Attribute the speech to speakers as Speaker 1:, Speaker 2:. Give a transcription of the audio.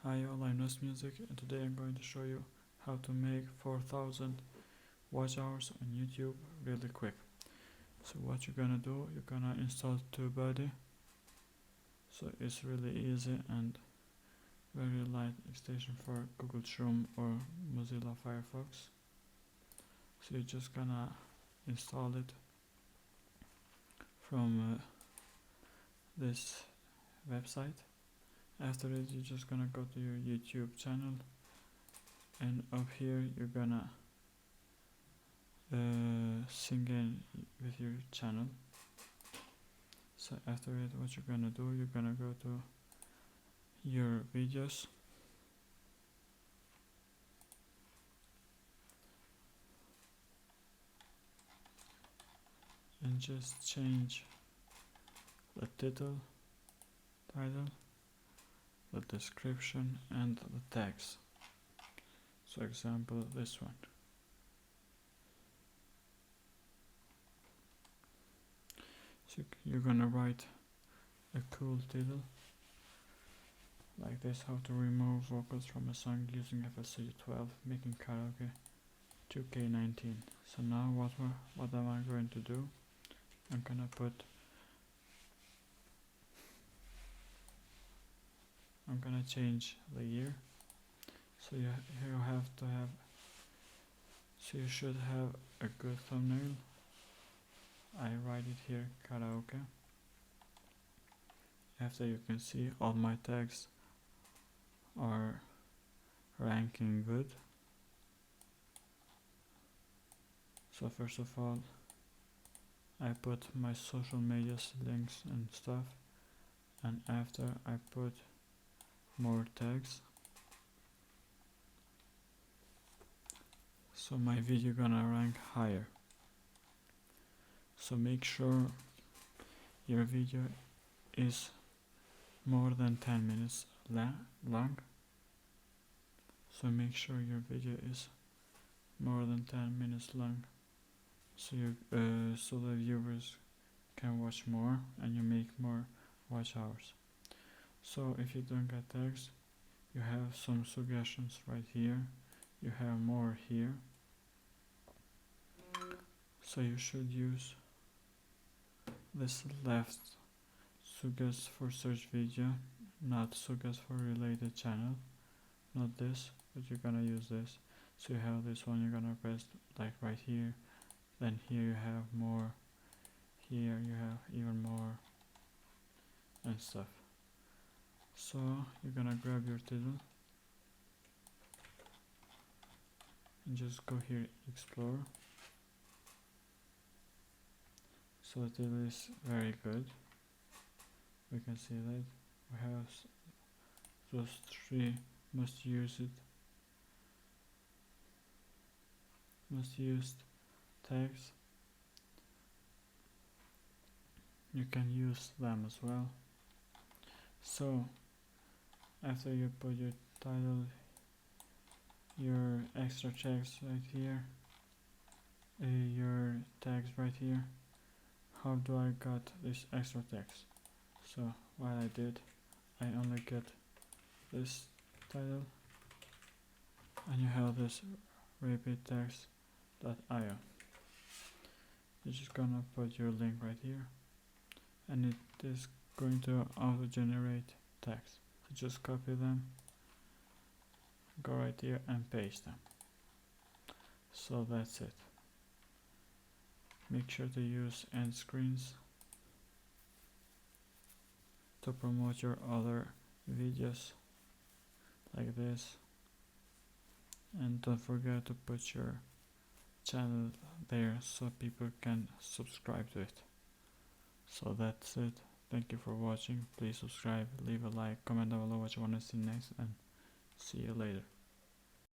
Speaker 1: Hi all, I'm Nest Music, and today I'm going to show you how to make 4,000 watch hours on YouTube really quick. So what you're gonna do, you're gonna install TubeBuddy. So it's really easy and very light extension for Google Chrome or Mozilla Firefox. So you're just gonna install it from this website. After it, you're just gonna go to your YouTube channel, and up here you're gonna sync in with your channel. So after it, what you're gonna do, you're gonna go to your videos, and just change the title, the description, and the tags. So example, this one. So you're gonna write a cool title like this: how to remove vocals from a song using FL 12, making karaoke 2K19. So now what am I going to do? I'm gonna change the year. So you should have a good thumbnail. I write it here, karaoke. After, you can see all my tags are ranking good. So first of all, I put my social media links and stuff, and after I put more tags. So my video gonna rank higher. So make sure your video is more than 10 minutes long. So make sure your video is more than 10 minutes long, so the viewers can watch more and you make more watch hours. So if you don't get tags, you have some suggestions right here. You have more here. So you should use this left suggest for search video, not suggest for related channel. Not this, but you're gonna use this. So you have this one, you're gonna press like right here, then here you have more, here you have even more and stuff. So you're gonna grab your title and just go here, explore. So the title is very good. We can see that we have those 3 most used tags. You can use them as well. So after you put your title, your extra tags right here, your tags right here, how do I got these extra tags? So what I did, I only get this title, and you have this repeattext.io. You're just gonna put your link right here, and it is going to auto generate tags. So just copy them, go right here and paste them. So that's it. Make sure to use end screens to promote your other videos like this, and don't forget to put your channel there so people can subscribe to it. So that's it. Thank you for watching. Please subscribe, leave a like, comment down below what you want to see next, and see you later.